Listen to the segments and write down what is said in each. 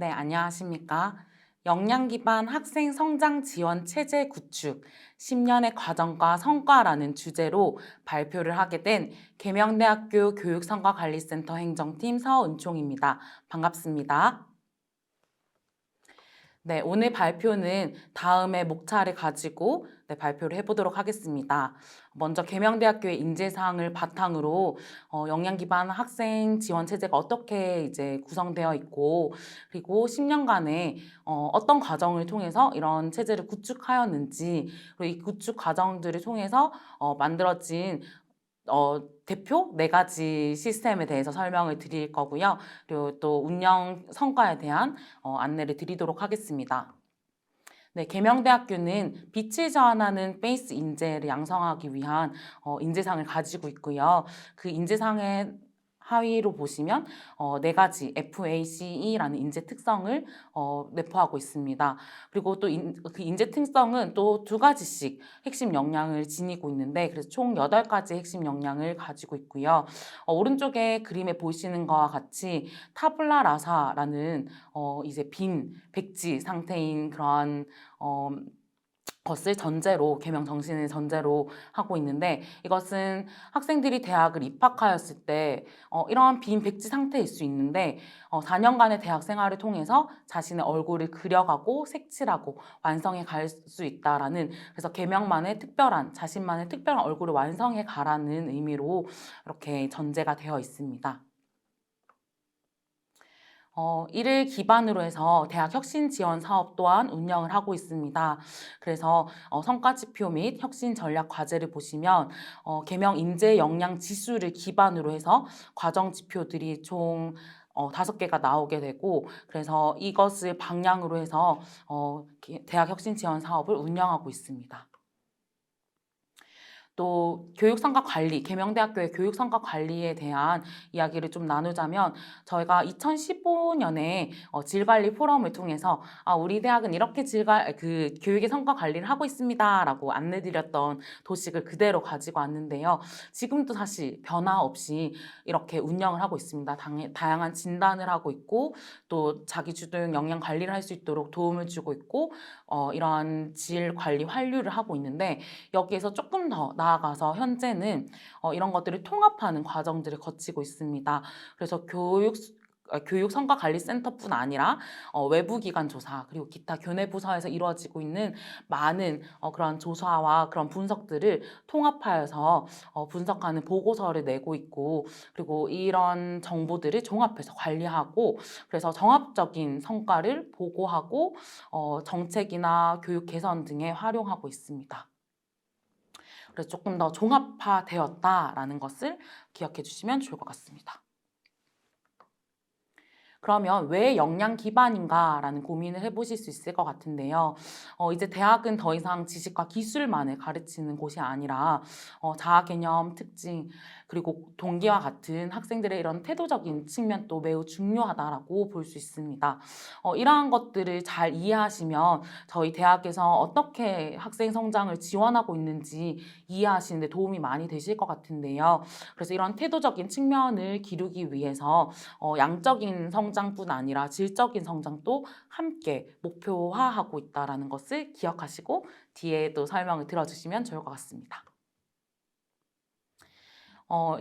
네, 안녕하십니까. 역량 기반 학생 성장 지원 체제 구축 10년의 과정과 성과라는 주제로 발표를 하게 된 계명대학교 교육성과관리센터 행정팀 서은총입니다. 반갑습니다. 네, 오늘 발표는 다음의 목차를 가지고 발표를 해보도록 하겠습니다. 먼저 계명대학교의 인재사항을 바탕으로 역량 기반 학생 지원 체제가 어떻게 이제 구성되어 있고, 그리고 10년간의 어떤 과정을 통해서 이런 체제를 구축하였는지, 그리고 이 구축 과정들을 통해서 만들어진 대표 네 가지 시스템에 대해서 설명을 드릴 거고요. 그리고 또 운영 성과에 대한 안내를 드리도록 하겠습니다. 네, 계명대학교는 빛을 저하는 베이스 인재를 양성하기 위한 인재상을 가지고 있고요. 그 인재상의 하위로 보시면 네 가지 FACE라는 인재 특성을 내포하고 있습니다. 그리고 또 그 인재 특성은 또 두 가지씩 핵심 역량을 지니고 있는데 그래서 총 8가지 핵심 역량을 가지고 있고요. 오른쪽에 그림에 보시는 것과 같이 타블라 라사라는 이제 빈 백지 상태인 그런 어, 것을 전제로 계명 정신을 전제로 하고 있는데 이것은 학생들이 대학을 입학하였을 때 이러한 빈 백지 상태일 수 있는데 4년간의 대학 생활을 통해서 자신의 얼굴을 그려가고 색칠하고 완성해 갈 수 있다라는 그래서 계명만의 특별한 자신만의 특별한 얼굴을 완성해 가라는 의미로 이렇게 전제가 되어 있습니다. 이를 기반으로 해서 대학 혁신 지원 사업 또한 운영을 하고 있습니다. 그래서 성과 지표 및 혁신 전략 과제를 보시면 계명 인재 역량 지수를 기반으로 해서 과정 지표들이 총 5개가 나오게 되고 그래서 이것을 방향으로 해서 대학 혁신 지원 사업을 운영하고 있습니다. 또 교육성과 관리, 계명대학교의 교육성과 관리에 대한 이야기를 좀 나누자면 저희가 2015년에 질관리 포럼을 통해서 우리 대학은 이렇게 교육의 성과 관리를 하고 있습니다라고 안내드렸던 도식을 그대로 가지고 왔는데요. 지금도 사실 변화 없이 이렇게 운영을 하고 있습니다. 다양한 진단을 하고 있고 또 자기 주도형 역량 관리를 할 수 있도록 도움을 주고 있고 이러한 질 관리 환류를 하고 있는데 여기에서 조금 더 나아가서 현재는 이런 것들을 통합하는 과정들을 거치고 있습니다. 그래서 교육성과관리센터뿐 아니라 외부기관 조사 그리고 기타 교내 부서에서 이루어지고 있는 많은 그런 조사와 그런 분석들을 통합하여서 분석하는 보고서를 내고 있고 그리고 이런 정보들을 종합해서 관리하고 그래서 종합적인 성과를 보고하고 정책이나 교육 개선 등에 활용하고 있습니다. 그래서 조금 더 종합화되었다라는 것을 기억해 주시면 좋을 것 같습니다. 그러면 왜 역량 기반인가라는 고민을 해보실 수 있을 것 같은데요. 이제 대학은 더 이상 지식과 기술만을 가르치는 곳이 아니라 자아 개념, 특징, 그리고 동기와 같은 학생들의 이런 태도적인 측면도 매우 중요하다라고 볼 수 있습니다. 이러한 것들을 잘 이해하시면 저희 대학에서 어떻게 학생 성장을 지원하고 있는지 이해하시는 데 도움이 많이 되실 것 같은데요. 그래서 이런 태도적인 측면을 기르기 위해서 양적인 성장뿐 아니라 질적인 성장도 함께 목표화하고 있다는 것을 기억하시고 뒤에도 설명을 들어주시면 좋을 것 같습니다.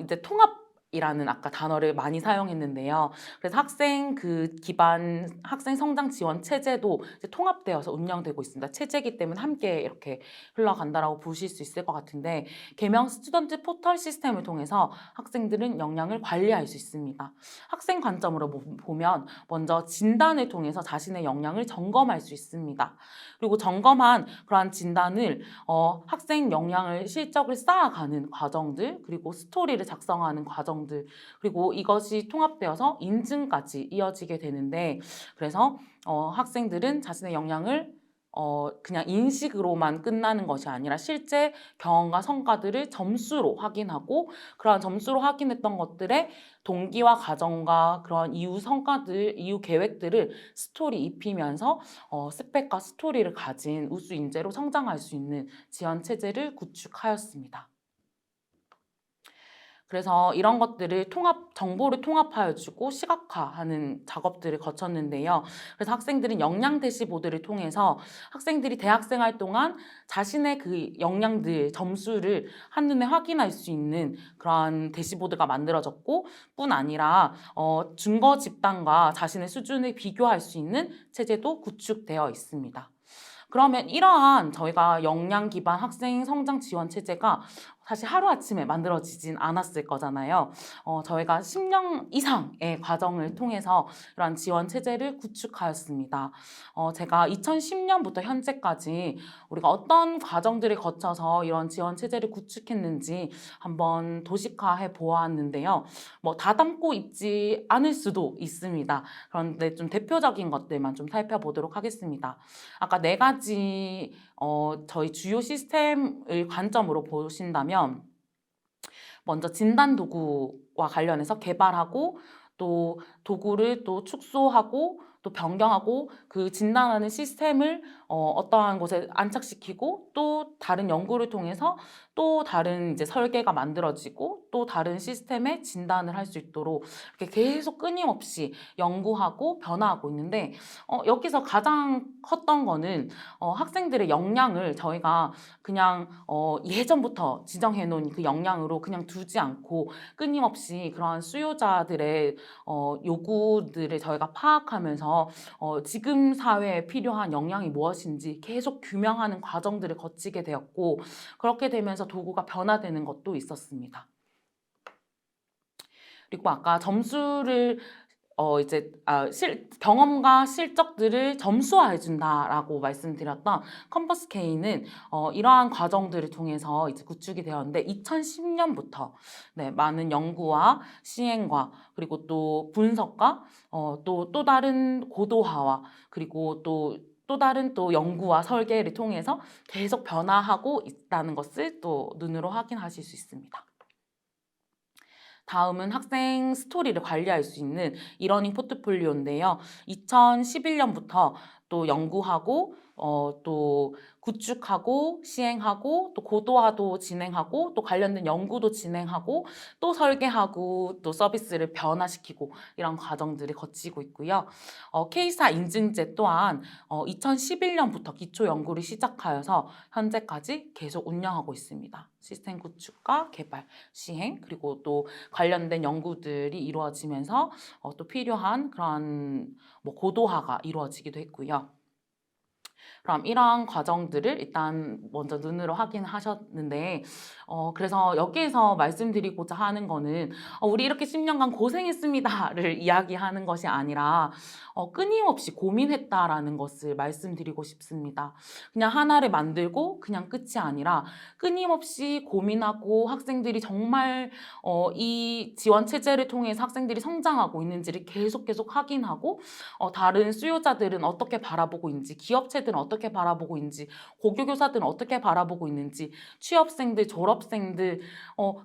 이제 통합이라는 아까 단어를 많이 사용했는데요. 그래서 학생 성장 지원 체제도 이제 통합되어서 운영되고 있습니다. 체제이기 때문에 함께 이렇게 흘러간다라고 보실 수 있을 것 같은데 계명 스튜던트 포털 시스템을 통해서 학생들은 역량을 관리할 수 있습니다. 학생 관점으로 보면 먼저 진단을 통해서 자신의 역량을 점검할 수 있습니다. 그리고 점검한 그러한 진단을 학생 역량을 실적을 쌓아가는 과정들 그리고 스토리를 작성하는 과정들 그리고 이것이 통합되어서 인증까지 이어지게 되는데 그래서 학생들은 자신의 역량을 그냥 인식으로만 끝나는 것이 아니라 실제 경험과 성과들을 점수로 확인하고 그러한 점수로 확인했던 것들의 동기와 과정과 그런 이후 성과들, 이후 계획들을 스토리 입히면서 스펙과 스토리를 가진 우수 인재로 성장할 수 있는 지원 체제를 구축하였습니다. 그래서 이런 것들을 정보를 통합하여 주고 시각화하는 작업들을 거쳤는데요. 그래서 학생들은 역량 대시보드를 통해서 학생들이 대학생활 동안 자신의 그 역량들, 점수를 한눈에 확인할 수 있는 그런 대시보드가 만들어졌고, 뿐 아니라 증거 집단과 자신의 수준을 비교할 수 있는 체제도 구축되어 있습니다. 그러면 이러한 저희가 역량 기반 학생 성장 지원 체제가 사실 하루아침에 만들어지진 않았을 거잖아요. 저희가 10년 이상의 과정을 통해서 이러한 지원 체제를 구축하였습니다. 제가 2010년부터 현재까지 우리가 어떤 과정들을 거쳐서 이런 지원 체제를 구축했는지 한번 도식화해 보았는데요. 뭐 다 담고 있지 않을 수도 있습니다. 그런데 좀 대표적인 것들만 좀 살펴보도록 하겠습니다. 아까 네 가지 저희 주요 시스템을 관점으로 보신다면, 먼저 진단 도구와 관련해서 개발하고 또 도구를 또 축소하고 또 변경하고 그 진단하는 시스템을 어떠한 곳에 안착시키고 또 다른 연구를 통해서 또 다른 이제 설계가 만들어지고 또 다른 시스템에 진단을 할 수 있도록 이렇게 계속 끊임없이 연구하고 변화하고 있는데, 여기서 가장 컸던 거는 학생들의 역량을 저희가 그냥 예전부터 지정해 놓은 그 역량으로 그냥 두지 않고 끊임없이 그러한 수요자들의 요구들을 저희가 파악하면서 지금 사회에 필요한 역량이 무엇인지 계속 규명하는 과정들을 거치게 되었고, 그렇게 되면서 도구가 변화되는 것도 있었습니다. 그리고 아까 점수를 경험과 실적들을 점수화해 준다라고 말씀드렸던 컴퍼스 K는 이러한 과정들을 통해서 이제 구축이 되었는데, 2010년부터 많은 연구와 시행과 그리고 또 분석과 또 다른 고도화와 그리고 또 다른 또 연구와 설계를 통해서 계속 변화하고 있다는 것을 또 눈으로 확인하실 수 있습니다. 다음은 학생 스토리를 관리할 수 있는 이러닝 포트폴리오인데요. 2011년부터 또 연구하고 또 구축하고 시행하고 또 고도화도 진행하고 또 관련된 연구도 진행하고 또 설계하고 또 서비스를 변화시키고 이런 과정들을 거치고 있고요. K사 인증제 또한 2011년부터 기초 연구를 시작하여서 현재까지 계속 운영하고 있습니다. 시스템 구축과 개발, 시행, 그리고 또 관련된 연구들이 이루어지면서 또 필요한 그런 뭐 고도화가 이루어지기도 했고요. 그럼 이러한 과정들을 일단 먼저 눈으로 확인하셨는데, 그래서 여기에서 말씀드리고자 하는 거는 우리 이렇게 10년간 고생했습니다를 이야기하는 것이 아니라 끊임없이 고민했다라는 것을 말씀드리고 싶습니다. 그냥 하나를 만들고 그냥 끝이 아니라 끊임없이 고민하고 학생들이 정말 이 지원 체제를 통해서 학생들이 성장하고 있는지를 계속 확인하고, 다른 수요자들은 어떻게 바라보고 있는지, 기업체들은 어떻게 바라보고 있는지, 고교교사들은 어떻게 바라보고 있는지, 취업생들, 졸업생들,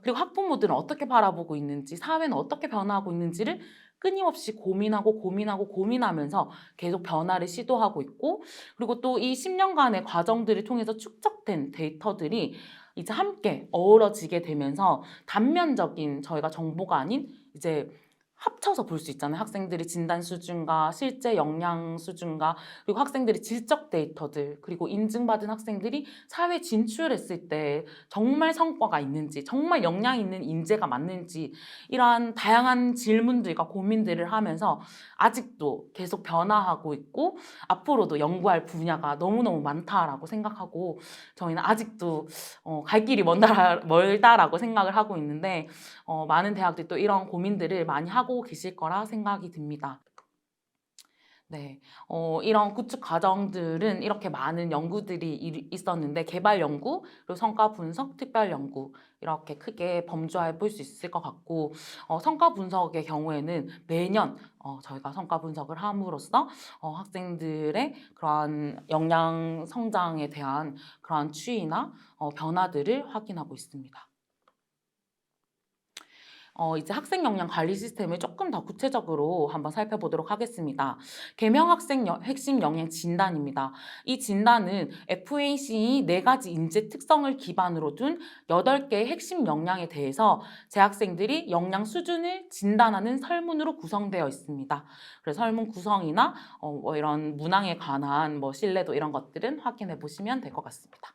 그리고 학부모들은 어떻게 바라보고 있는지, 사회는 어떻게 변화하고 있는지를 끊임없이 고민하면서 계속 변화를 시도하고 있고, 그리고 또 이 10년간의 과정들을 통해서 축적된 데이터들이 이제 함께 어우러지게 되면서 단면적인 저희가 정보가 아닌 이제 합쳐서 볼 수 있잖아요. 학생들이 진단 수준과 실제 역량 수준과 그리고 학생들이 질적 데이터들, 그리고 인증받은 학생들이 사회 진출했을 때 정말 성과가 있는지, 정말 역량 있는 인재가 맞는지, 이러한 다양한 질문들과 고민들을 하면서 아직도 계속 변화하고 있고 앞으로도 연구할 분야가 너무너무 많다라고 생각하고, 저희는 아직도 갈 길이 멀다라고 생각을 하고 있는데, 많은 대학들이 또 이런 고민들을 많이 하고 계실 거라 생각이 듭니다. 네, 이런 구축 과정들은 이렇게 많은 연구들이 있었는데, 개발 연구, 그리고 성과 분석, 특별 연구, 이렇게 크게 범주화해 볼 수 있을 것 같고, 성과 분석의 경우에는 매년 저희가 성과 분석을 함으로써 학생들의 그러한 역량 성장에 대한 그러한 추이나 변화들을 확인하고 있습니다. 이제 학생 역량 관리 시스템을 조금 더 구체적으로 한번 살펴보도록 하겠습니다. 개명 학생 핵심 역량 진단입니다. 이 진단은 FAC의 4가지 인재 특성을 기반으로 둔 8개의 핵심 역량에 대해서 재학생들이 역량 수준을 진단하는 설문으로 구성되어 있습니다. 그래서 설문 구성이나 뭐 이런 문항에 관한 뭐 신뢰도 이런 것들은 확인해 보시면 될 것 같습니다.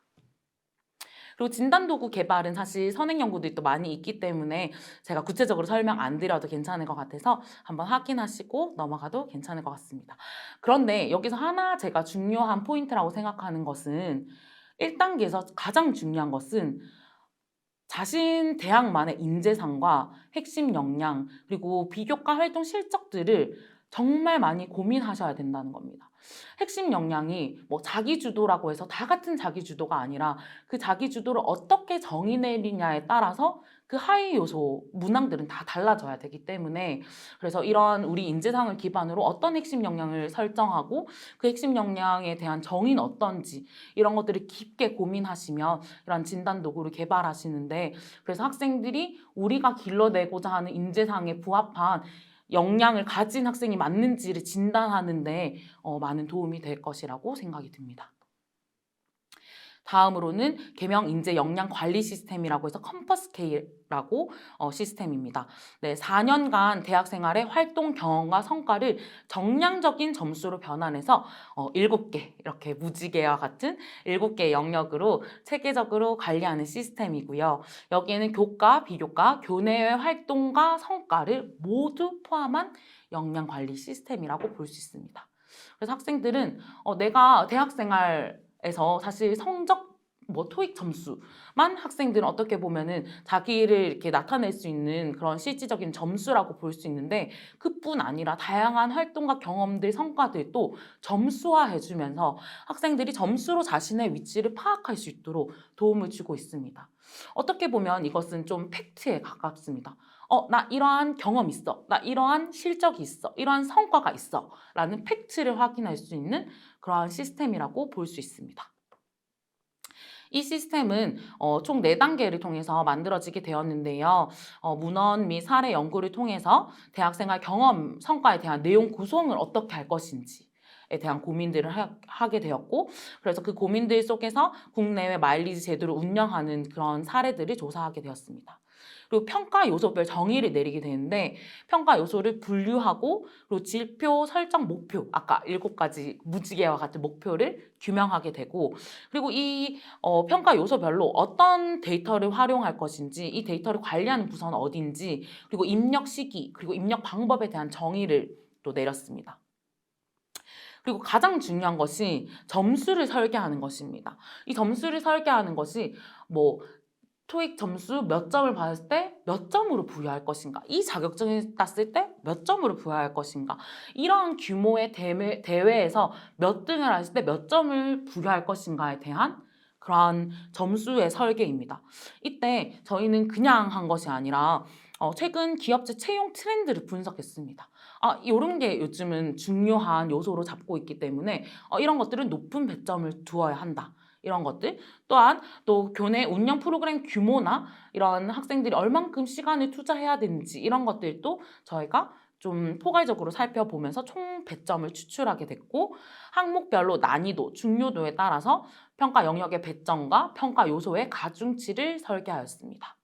그리고 진단도구 개발은 사실 선행 연구들도 많이 있기 때문에 제가 구체적으로 설명 안 드려도 괜찮을 것 같아서 한번 확인하시고 넘어가도 괜찮을 것 같습니다. 그런데 여기서 하나 제가 중요한 포인트라고 생각하는 것은 1단계에서 가장 중요한 것은 자신 대학만의 인재상과 핵심 역량 그리고 비교과 활동 실적들을 정말 많이 고민하셔야 된다는 겁니다. 핵심 역량이 뭐 자기주도라고 해서 다 같은 자기주도가 아니라 그 자기주도를 어떻게 정의 내리냐에 따라서 그 하위 요소 문항들은 다 달라져야 되기 때문에 그래서 이런 우리 인재상을 기반으로 어떤 핵심 역량을 설정하고 그 핵심 역량에 대한 정의는 어떤지 이런 것들을 깊게 고민하시면 이런 진단 도구를 개발하시는데 그래서 학생들이 우리가 길러내고자 하는 인재상에 부합한 역량을 가진 학생이 맞는지를 진단하는데 많은 도움이 될 것이라고 생각이 듭니다. 다음으로는 개명 인재 역량 관리 시스템이라고 해서 컴퍼스케이라고 시스템입니다. 네, 4년간 대학 생활의 활동 경험과 성과를 정량적인 점수로 변환해서 7개 이렇게 무지개와 같은 7개의 영역으로 체계적으로 관리하는 시스템이고요. 여기에는 교과, 비교과, 교내외 활동과 성과를 모두 포함한 역량 관리 시스템이라고 볼 수 있습니다. 그래서 학생들은 내가 대학생활에서 사실 성적 뭐 토익 점수만 학생들은 어떻게 보면은 자기를 이렇게 나타낼 수 있는 그런 실질적인 점수라고 볼 수 있는데 그뿐 아니라 다양한 활동과 경험들, 성과들도 점수화해주면서 학생들이 점수로 자신의 위치를 파악할 수 있도록 도움을 주고 있습니다. 어떻게 보면 이것은 좀 팩트에 가깝습니다. 나 이러한 경험 있어. 나 이러한 실적이 있어. 이러한 성과가 있어. 라는 팩트를 확인할 수 있는 그러한 시스템이라고 볼 수 있습니다. 이 시스템은 총 4단계를 통해서 만들어지게 되었는데요. 문헌 및 사례 연구를 통해서 대학생활 경험, 성과에 대한 내용 구성을 어떻게 할 것인지 에 대한 고민들을 하게 되었고 그래서 그 고민들 속에서 국내외 마일리지 제도를 운영하는 그런 사례들을 조사하게 되었습니다. 그리고 평가 요소별 정의를 내리게 되는데 평가 요소를 분류하고 그리고 지표 설정 목표 아까 7가지 무지개와 같은 목표를 규명하게 되고 그리고 이 평가 요소별로 어떤 데이터를 활용할 것인지 이 데이터를 관리하는 부서는 어딘지 그리고 입력 시기 그리고 입력 방법에 대한 정의를 또 내렸습니다. 그리고 가장 중요한 것이 점수를 설계하는 것입니다. 이 점수를 설계하는 것이 뭐 토익 점수 몇 점을 받았을 때 몇 점으로 부여할 것인가 이 자격증을 땄을 때 몇 점으로 부여할 것인가 이러한 규모의 대회에서 몇 등을 했을 때 몇 점을 부여할 것인가에 대한 그러한 점수의 설계입니다. 이때 저희는 그냥 한 것이 아니라 최근 기업체 채용 트렌드를 분석했습니다. 이런 게 요즘은 중요한 요소로 잡고 있기 때문에 이런 것들은 높은 배점을 두어야 한다. 이런 것들 또한 또 교내 운영 프로그램 규모나 이런 학생들이 얼만큼 시간을 투자해야 되는지 이런 것들도 저희가 좀 포괄적으로 살펴보면서 총 배점을 추출하게 됐고 항목별로 난이도, 중요도에 따라서 평가 영역의 배점과 평가 요소의 가중치를 설계하였습니다.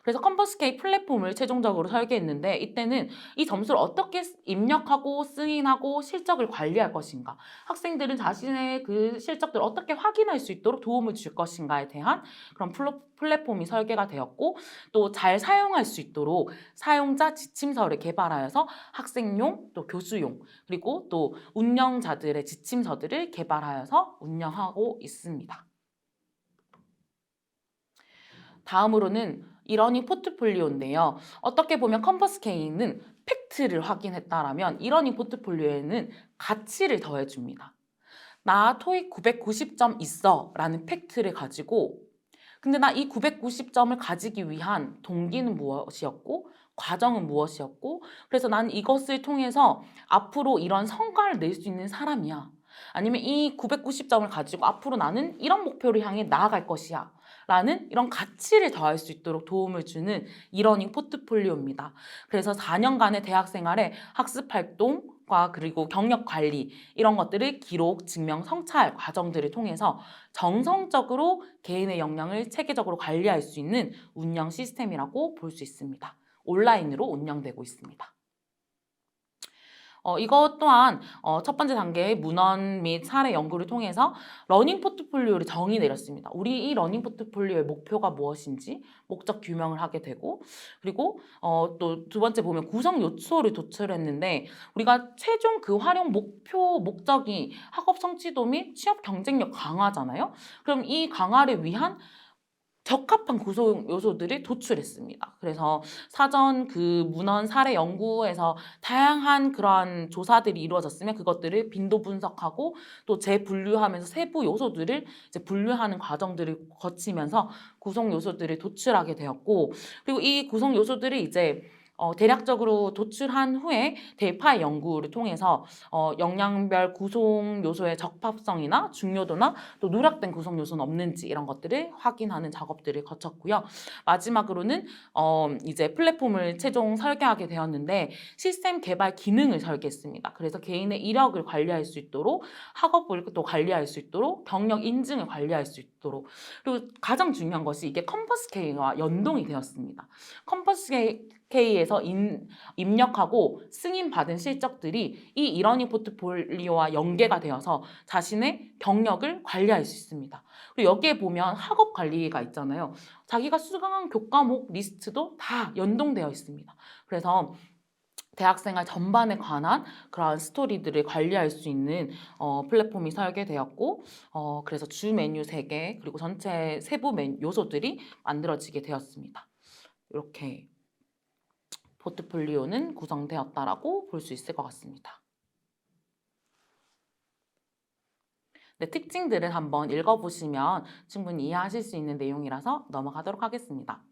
그래서 컴퍼스케이 플랫폼을 최종적으로 설계했는데 이때는 이 점수를 어떻게 입력하고 승인하고 실적을 관리할 것인가 학생들은 자신의 그 실적들을 어떻게 확인할 수 있도록 도움을 줄 것인가에 대한 그런 플랫폼이 설계가 되었고 또 잘 사용할 수 있도록 사용자 지침서를 개발하여서 학생용 또 교수용 그리고 또 운영자들의 지침서들을 개발하여서 운영하고 있습니다. 다음으로는 이러닝 포트폴리오인데요. 어떻게 보면 컴퍼스케이는 팩트를 확인했다라면 이러닝 포트폴리오에는 가치를 더해줍니다. 나 토익 990점 있어 라는 팩트를 가지고 근데 나 이 990점을 가지기 위한 동기는 무엇이었고 과정은 무엇이었고 그래서 난 이것을 통해서 앞으로 이런 성과를 낼 수 있는 사람이야. 아니면 이 990점을 가지고 앞으로 나는 이런 목표를 향해 나아갈 것이야. 라는 이런 가치를 더할 수 있도록 도움을 주는 이러닝 포트폴리오입니다. 그래서 4년간의 대학 생활에 학습 활동과 그리고 경력 관리 이런 것들을 기록, 증명, 성찰 과정들을 통해서 정성적으로 개인의 역량을 체계적으로 관리할 수 있는 운영 시스템이라고 볼 수 있습니다. 온라인으로 운영되고 있습니다. 이것 또한 첫 번째 단계의 문헌 및 사례 연구를 통해서 러닝 포트폴리오를 정의 내렸습니다. 우리 이 러닝 포트폴리오의 목표가 무엇인지 목적 규명을 하게 되고, 그리고 또 두 번째 보면 구성 요소를 도출했는데, 우리가 최종 그 활용 목표 목적이 학업 성취도 및 취업 경쟁력 강화잖아요. 그럼 이 강화를 위한 적합한 구성 요소들을 도출했습니다. 그래서 사전 그 문헌 사례 연구에서 다양한 그러한 조사들이 이루어졌으면 그것들을 빈도 분석하고 또 재분류하면서 세부 요소들을 이제 분류하는 과정들을 거치면서 구성 요소들을 도출하게 되었고, 그리고 이 구성 요소들을 이제 대략적으로 도출한 후에 대파 연구를 통해서 역량별 구성 요소의 적합성이나 중요도나 또 누락된 구성 요소는 없는지 이런 것들을 확인하는 작업들을 거쳤고요. 마지막으로는 이제 플랫폼을 최종 설계하게 되었는데 시스템 개발 기능을 설계했습니다. 그래서 개인의 이력을 관리할 수 있도록 학업을 또 관리할 수 있도록 경력 인증을 관리할 수 있도록, 그리고 가장 중요한 것이 이게 컴퍼스 K와 연동이 되었습니다. 컴퍼스 K에서 입력하고 승인받은 실적들이 이 이러닝 포트폴리오와 연계가 되어서 자신의 경력을 관리할 수 있습니다. 그리고 여기에 보면 학업 관리가 있잖아요. 자기가 수강한 교과목 리스트도 다 연동되어 있습니다. 그래서 대학생활 전반에 관한 그러한 스토리들을 관리할 수 있는 플랫폼이 설계되었고, 그래서 주 메뉴 3개 그리고 전체 세부 요소들이 만들어지게 되었습니다. 이렇게 포트폴리오는 구성되었다라고 볼 수 있을 것 같습니다. 네, 특징들을 한번 읽어보시면 충분히 이해하실 수 있는 내용이라서 넘어가도록 하겠습니다.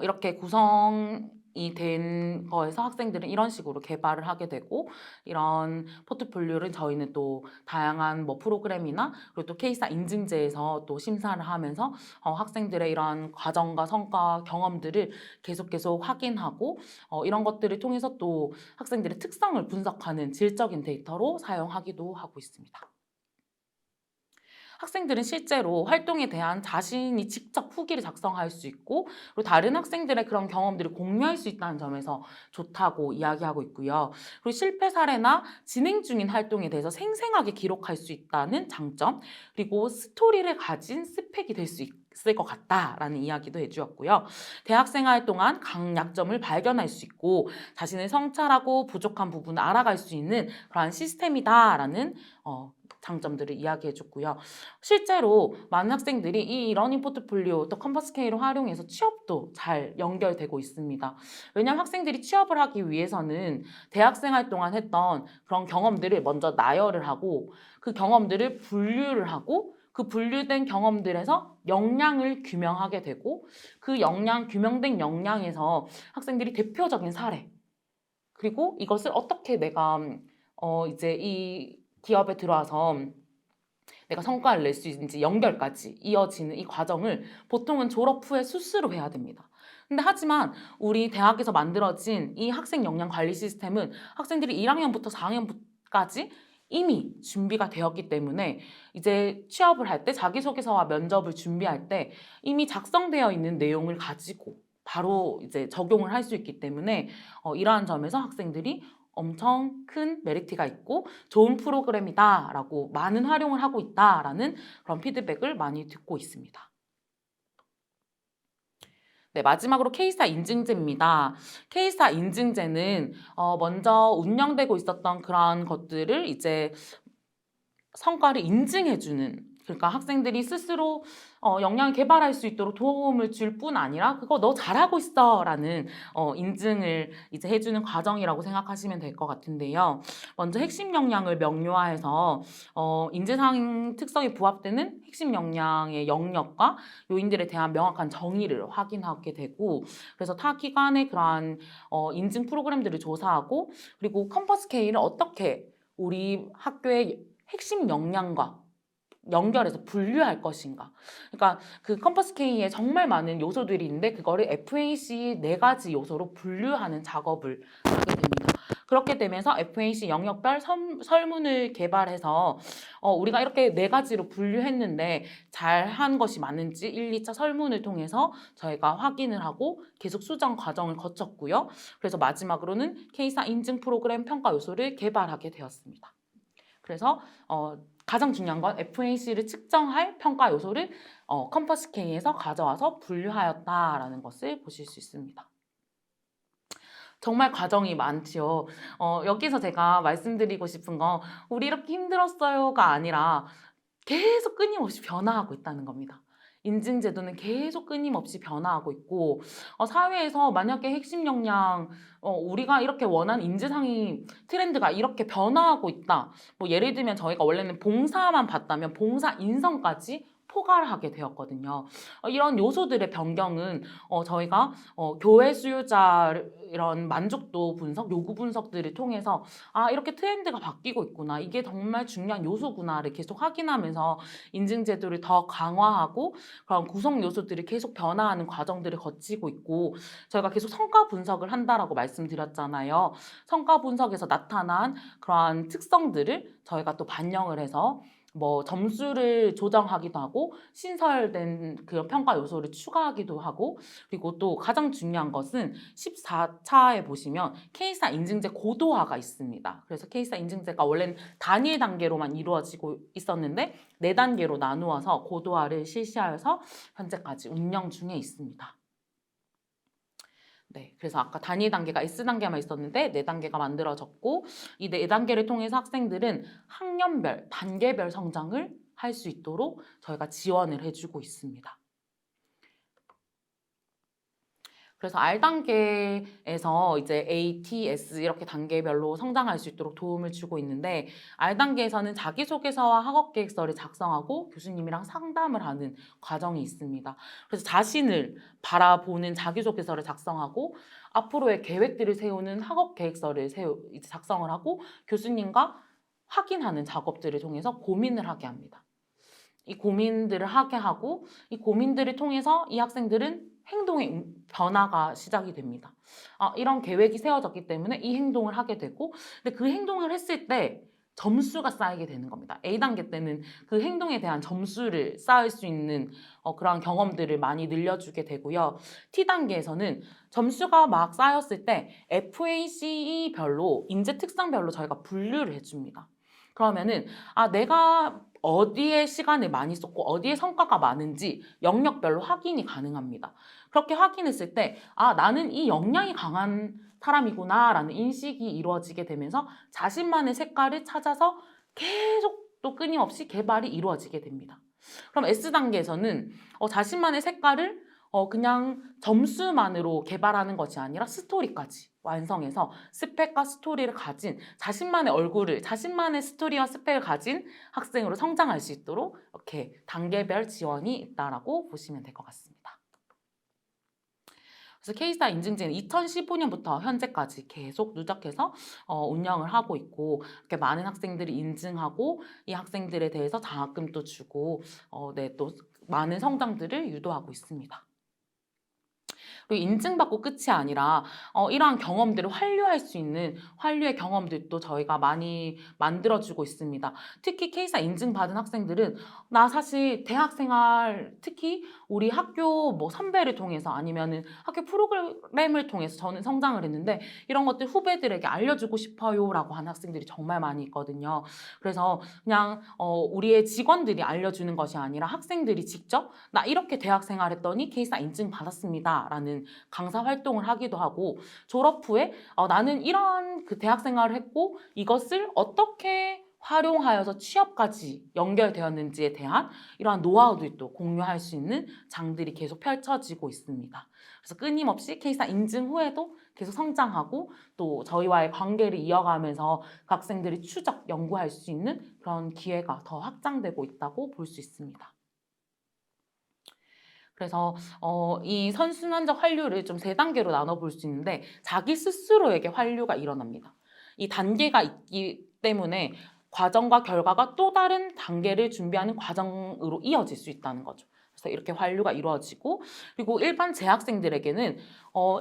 이렇게 구성이 된 거에서 학생들은 이런 식으로 개발을 하게 되고, 이런 포트폴리오를 저희는 또 다양한 뭐 프로그램이나 그리고 또 케이스사 인증제에서 또 심사를 하면서 학생들의 이런 과정과 성과 경험들을 계속 확인하고 이런 것들을 통해서 또 학생들의 특성을 분석하는 질적인 데이터로 사용하기도 하고 있습니다. 학생들은 실제로 활동에 대한 자신이 직접 후기를 작성할 수 있고, 그리고 다른 학생들의 그런 경험들을 공유할 수 있다는 점에서 좋다고 이야기하고 있고요. 그리고 실패 사례나 진행 중인 활동에 대해서 생생하게 기록할 수 있다는 장점, 그리고 스토리를 가진 스펙이 될 수 있을 것 같다라는 이야기도 해주었고요. 대학생활 동안 강약점을 발견할 수 있고 자신을 성찰하고 부족한 부분을 알아갈 수 있는 그러한 시스템이다라는 장점들을 이야기해줬고요. 실제로 많은 학생들이 이 러닝 포트폴리오 또 컴퍼스 K를 활용해서 취업도 잘 연결되고 있습니다. 왜냐하면 학생들이 취업을 하기 위해서는 대학생활 동안 했던 그런 경험들을 먼저 나열을 하고 그 경험들을 분류를 하고 그 분류된 경험들에서 역량을 규명하게 되고 그 규명된 역량에서 학생들이 대표적인 사례 그리고 이것을 어떻게 내가 이제 이 기업에 들어와서 내가 성과를 낼 수 있는지 연결까지 이어지는 이 과정을 보통은 졸업 후에 수시로 해야 됩니다. 근데 하지만 우리 대학에서 만들어진 이 학생 역량 관리 시스템은 학생들이 1학년부터 4학년까지 이미 준비가 되었기 때문에 이제 취업을 할 때 자기소개서와 면접을 준비할 때 이미 작성되어 있는 내용을 가지고 바로 이제 적용을 할 수 있기 때문에 이러한 점에서 학생들이 엄청 큰 메리트가 있고 좋은 프로그램이다라고 많은 활용을 하고 있다라는 그런 피드백을 많이 듣고 있습니다. 네, 마지막으로 K스타 인증제입니다. K스타 인증제는 먼저 운영되고 있었던 그런 것들을 이제 성과를 인증해주는, 그러니까 학생들이 스스로 역량을 개발할 수 있도록 도움을 줄 뿐 아니라 그거 너 잘하고 있어 라는 인증을 이제 해주는 과정이라고 생각하시면 될 것 같은데요. 먼저 핵심 역량을 명료화해서 인재상 특성에 부합되는 핵심 역량의 영역과 요인들에 대한 명확한 정의를 확인하게 되고, 그래서 타 기관의 그러한 인증 프로그램들을 조사하고 그리고 컴퍼스 K를 어떻게 우리 학교의 핵심 역량과 연결해서 분류할 것인가. 그러니까 그 컴퍼스 K에 정말 많은 요소들이 있는데 그거를 FAC 네 가지 요소로 분류하는 작업을 하게 됩니다. 그렇게 되면서 FAC 영역별 설문을 개발해서 우리가 이렇게 네 가지로 분류했는데 잘한 것이 맞는지 1, 2차 설문을 통해서 저희가 확인을 하고 계속 수정 과정을 거쳤고요. 그래서 마지막으로는 K사 인증 프로그램 평가 요소를 개발하게 되었습니다. 그래서 가장 중요한 건 FAC를 측정할 평가 요소를 컴퍼스 K에서 가져와서 분류하였다라는 것을 보실 수 있습니다. 정말 과정이 많지요. 여기서 제가 말씀드리고 싶은 건 우리 이렇게 힘들었어요가 아니라 계속 끊임없이 변화하고 있다는 겁니다. 인증제도는 계속 끊임없이 변화하고 있고 사회에서 만약에 핵심 역량 우리가 이렇게 원하는 인재상이 트렌드가 이렇게 변화하고 있다. 뭐 예를 들면 저희가 원래는 봉사만 봤다면 봉사 인성까지 포괄하게 되었거든요. 이런 요소들의 변경은 저희가 교회 수요자 이런 만족도 분석, 요구 분석들을 통해서 아 이렇게 트렌드가 바뀌고 있구나. 이게 정말 중요한 요소구나를 계속 확인하면서 인증제도를 더 강화하고 그런 구성 요소들이 계속 변화하는 과정들을 거치고 있고 저희가 계속 성과 분석을 한다라고 말씀드렸잖아요. 성과 분석에서 나타난 그러한 특성들을 저희가 또 반영을 해서 뭐 점수를 조정하기도 하고 신설된 그 평가 요소를 추가하기도 하고 그리고 또 가장 중요한 것은 14차에 보시면 K사 인증제 고도화가 있습니다. 그래서 K사 인증제가 원래는 단일 단계로만 이루어지고 있었는데 4단계로 나누어서 고도화를 실시하여서 현재까지 운영 중에 있습니다. 네, 그래서 아까 단위 단계가 S단계만 있었는데 4단계가 만들어졌고 이 4단계를 통해서 학생들은 학년별, 단계별 성장을 할 수 있도록 저희가 지원을 해주고 있습니다. 그래서 R단계에서 이제 A, T, S 이렇게 단계별로 성장할 수 있도록 도움을 주고 있는데 R단계에서는 자기소개서와 학업계획서를 작성하고 교수님이랑 상담을 하는 과정이 있습니다. 그래서 자신을 바라보는 자기소개서를 작성하고 앞으로의 계획들을 세우는 학업계획서를 이제 작성을 하고 교수님과 확인하는 작업들을 통해서 고민을 하게 합니다. 이 고민들을 하게 하고 이 고민들을 통해서 이 학생들은 행동의 변화가 시작이 됩니다. 이런 계획이 세워졌기 때문에 이 행동을 하게 되고 근데 그 행동을 했을 때 점수가 쌓이게 되는 겁니다. A단계 때는 그 행동에 대한 점수를 쌓을 수 있는 그런 경험들을 많이 늘려주게 되고요. T단계에서는 점수가 막 쌓였을 때 FACE별로 인재 특성별로 저희가 분류를 해줍니다. 그러면은 내가 어디에 시간을 많이 썼고 어디에 성과가 많은지 영역별로 확인이 가능합니다. 그렇게 확인했을 때 나는 이 역량이 강한 사람이구나 라는 인식이 이루어지게 되면서 자신만의 색깔을 찾아서 계속 또 끊임없이 개발이 이루어지게 됩니다. 그럼 S단계에서는 자신만의 색깔을 그냥 점수만으로 개발하는 것이 아니라 스토리까지 완성해서 스펙과 스토리를 가진 자신만의 얼굴을, 자신만의 스토리와 스펙을 가진 학생으로 성장할 수 있도록 이렇게 단계별 지원이 있다라고 보시면 될 것 같습니다. 그래서 K스타 인증제는 2015년부터 현재까지 계속 누적해서 운영을 하고 있고 이렇게 많은 학생들이 인증하고 이 학생들에 대해서 장학금도 주고 네, 또 많은 성장들을 유도하고 있습니다. 그리고 인증받고 끝이 아니라 이러한 경험들을 환류할 수 있는 환류의 경험들도 저희가 많이 만들어주고 있습니다. 특히 K사 인증받은 학생들은 나 사실 대학생활 특히 우리 학교 뭐 선배를 통해서 아니면은 학교 프로그램을 통해서 저는 성장을 했는데 이런 것들 후배들에게 알려주고 싶어요 라고 하는 학생들이 정말 많이 있거든요. 그래서 그냥 우리의 직원들이 알려주는 것이 아니라 학생들이 직접 나 이렇게 대학생활 했더니 K사 인증 받았습니다 라는 강사 활동을 하기도 하고 졸업 후에 나는 이런 그 대학 생활을 했고 이것을 어떻게 활용하여서 취업까지 연결되었는지에 대한 이러한 노하우들도 공유할 수 있는 장들이 계속 펼쳐지고 있습니다. 그래서 끊임없이 K사 인증 후에도 계속 성장하고 또 저희와의 관계를 이어가면서 그 학생들이 추적, 연구할 수 있는 그런 기회가 더 확장되고 있다고 볼 수 있습니다. 그래서 이 선순환적 환류를 좀 3단계로 나눠볼 수 있는데 자기 스스로에게 환류가 일어납니다. 이 단계가 있기 때문에 과정과 결과가 또 다른 단계를 준비하는 과정으로 이어질 수 있다는 거죠. 그래서 이렇게 환류가 이루어지고, 그리고 일반 재학생들에게는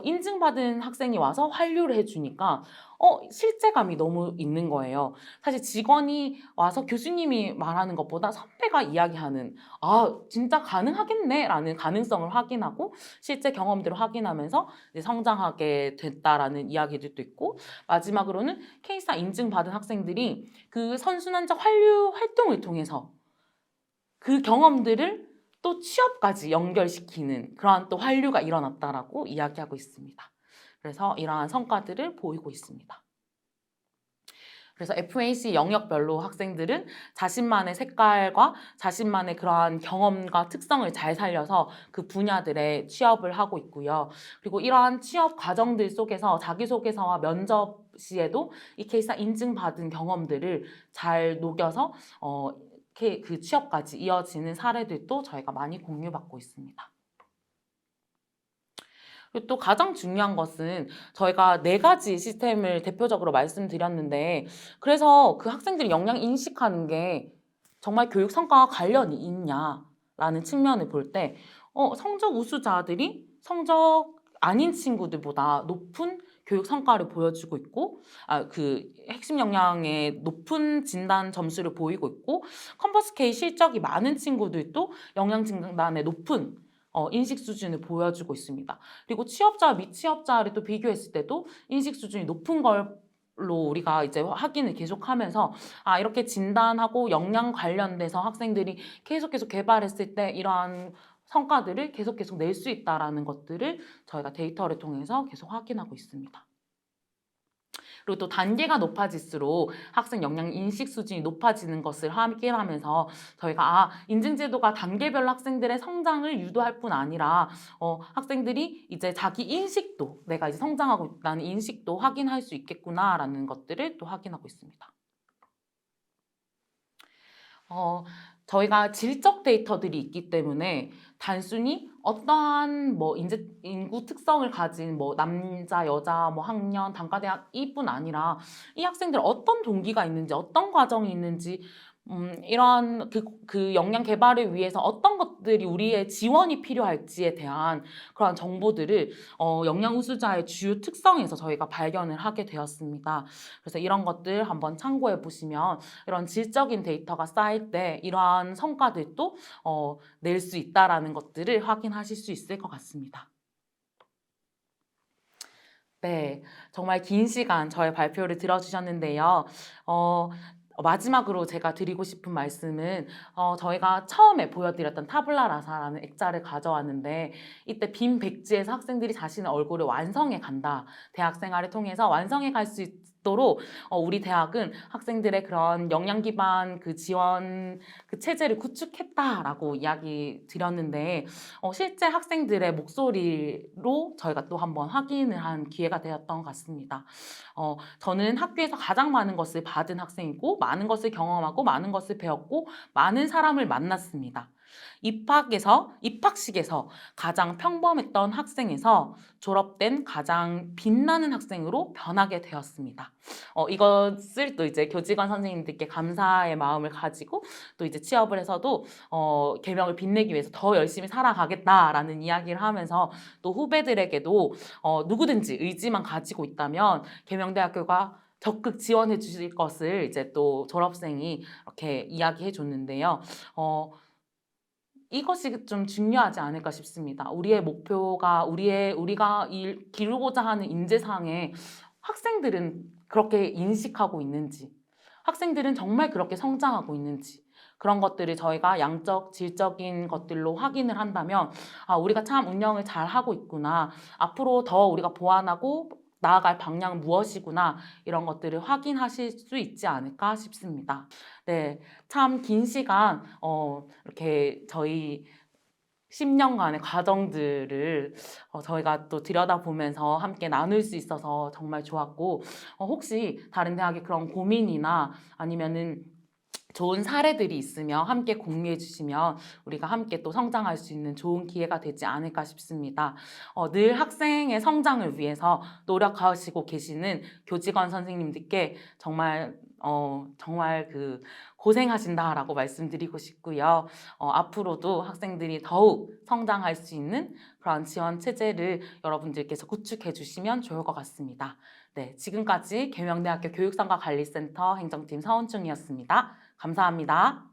인증받은 학생이 와서 환류를 해주니까 실제감이 너무 있는 거예요. 사실 직원이 와서 교수님이 말하는 것보다 선배가 이야기하는 진짜 가능하겠네 라는 가능성을 확인하고 실제 경험들을 확인하면서 이제 성장하게 됐다라는 이야기들도 있고, 마지막으로는 K4 인증받은 학생들이 그 선순환적 환류 활동을 통해서 그 경험들을 또 취업까지 연결시키는 그러한 또 환류가 일어났다라고 이야기하고 있습니다. 그래서 이러한 성과들을 보이고 있습니다. 그래서 FAC 영역별로 학생들은 자신만의 색깔과 자신만의 그러한 경험과 특성을 잘 살려서 그 분야들에 취업을 하고 있고요. 그리고 이러한 취업 과정들 속에서 자기소개서와 면접 시에도 이 케이스가 인증받은 경험들을 잘 녹여서 그 취업까지 이어지는 사례들도 저희가 많이 공유받고 있습니다. 그리고 또 가장 중요한 것은 저희가 4가지 시스템을 대표적으로 말씀드렸는데, 그래서 그 학생들이 역량 인식하는 게 정말 교육 성과와 관련이 있냐라는 측면을 볼 때 성적 우수자들이 성적 아닌 친구들보다 높은 교육 성과를 보여주고 있고, 그 핵심 역량의 높은 진단 점수를 보이고 있고, 컨버스 K 실적이 많은 친구들도 역량 진단의 높은 인식 수준을 보여주고 있습니다. 그리고 취업자와 미취업자를 또 비교했을 때도 인식 수준이 높은 걸로 우리가 이제 확인을 계속하면서 이렇게 진단하고 역량 관련돼서 학생들이 계속 개발했을 때 이러한 성과들을 계속 낼 수 있다라는 것들을 저희가 데이터를 통해서 계속 확인하고 있습니다. 그리고 또 단계가 높아질수록 학생 역량 인식 수준이 높아지는 것을 확인하면서 저희가 인증제도가 단계별로 학생들의 성장을 유도할 뿐 아니라 학생들이 이제 자기 인식도, 내가 이제 성장하고 있다는 인식도 확인할 수 있겠구나라는 것들을 또 확인하고 있습니다. 저희가 질적 데이터들이 있기 때문에 단순히 어떠한 인구 특성을 가진 남자, 여자, 학년, 단과대학 이뿐 아니라 이 학생들 어떤 동기가 있는지, 어떤 과정이 있는지, 이러한 그 역량 개발을 위해서 어떤 것들이 우리의 지원이 필요할지에 대한 그런 정보들을 역량 우수자의 주요 특성에서 저희가 발견을 하게 되었습니다. 그래서 이런 것들 한번 참고해 보시면 이런 질적인 데이터가 쌓일 때 이러한 성과들도 낼 수 있다라는 것들을 확인하실 수 있을 것 같습니다. 네, 정말 긴 시간 저의 발표를 들어주셨는데요. 마지막으로 제가 드리고 싶은 말씀은 저희가 처음에 보여드렸던 타블라 라사라는 액자를 가져왔는데, 이때 빈 백지에서 학생들이 자신의 얼굴을 완성해 간다. 대학 생활을 통해서 완성해 갈 수 있도록 우리 대학은 학생들의 그런 역량 기반 그 지원 그 체제를 구축했다라고 이야기 드렸는데, 실제 학생들의 목소리로 저희가 또 한번 확인을 한 기회가 되었던 것 같습니다. 저는 학교에서 가장 많은 것을 받은 학생이고, 많은 것을 경험하고, 많은 것을 배웠고, 많은 사람을 만났습니다. 입학식에서 가장 평범했던 학생에서 졸업된 가장 빛나는 학생으로 변하게 되었습니다. 이것을 또 이제 교직원 선생님들께 감사의 마음을 가지고 또 이제 취업을 해서도 계명을 빛내기 위해서 더 열심히 살아가겠다라는 이야기를 하면서 또 후배들에게도 누구든지 의지만 가지고 있다면 계명대학교가 적극 지원해 주실 것을 이제 또 졸업생이 이렇게 이야기해 줬는데요. 이것이 좀 중요하지 않을까 싶습니다. 우리의 목표가 우리가 기르고자 하는 인재상에 학생들은 그렇게 인식하고 있는지, 학생들은 정말 그렇게 성장하고 있는지, 그런 것들을 저희가 양적, 질적인 것들로 확인을 한다면 우리가 참 운영을 잘 하고 있구나, 앞으로 더 우리가 보완하고 나아갈 방향은 무엇이구나, 이런 것들을 확인하실 수 있지 않을까 싶습니다. 네, 참 긴 시간 이렇게 저희 10년간의 과정들을 저희가 또 들여다보면서 함께 나눌 수 있어서 정말 좋았고, 혹시 다른 대학의 그런 고민이나 아니면은 좋은 사례들이 있으면 함께 공유해 주시면 우리가 함께 또 성장할 수 있는 좋은 기회가 되지 않을까 싶습니다. 늘 학생의 성장을 위해서 노력하시고 계시는 교직원 선생님들께 정말 정말 고생하신다라고 말씀드리고 싶고요. 앞으로도 학생들이 더욱 성장할 수 있는 그런 지원 체제를 여러분들께서 구축해 주시면 좋을 것 같습니다. 네, 지금까지 계명대학교 교육상과관리센터 행정팀 서은중이었습니다. 감사합니다.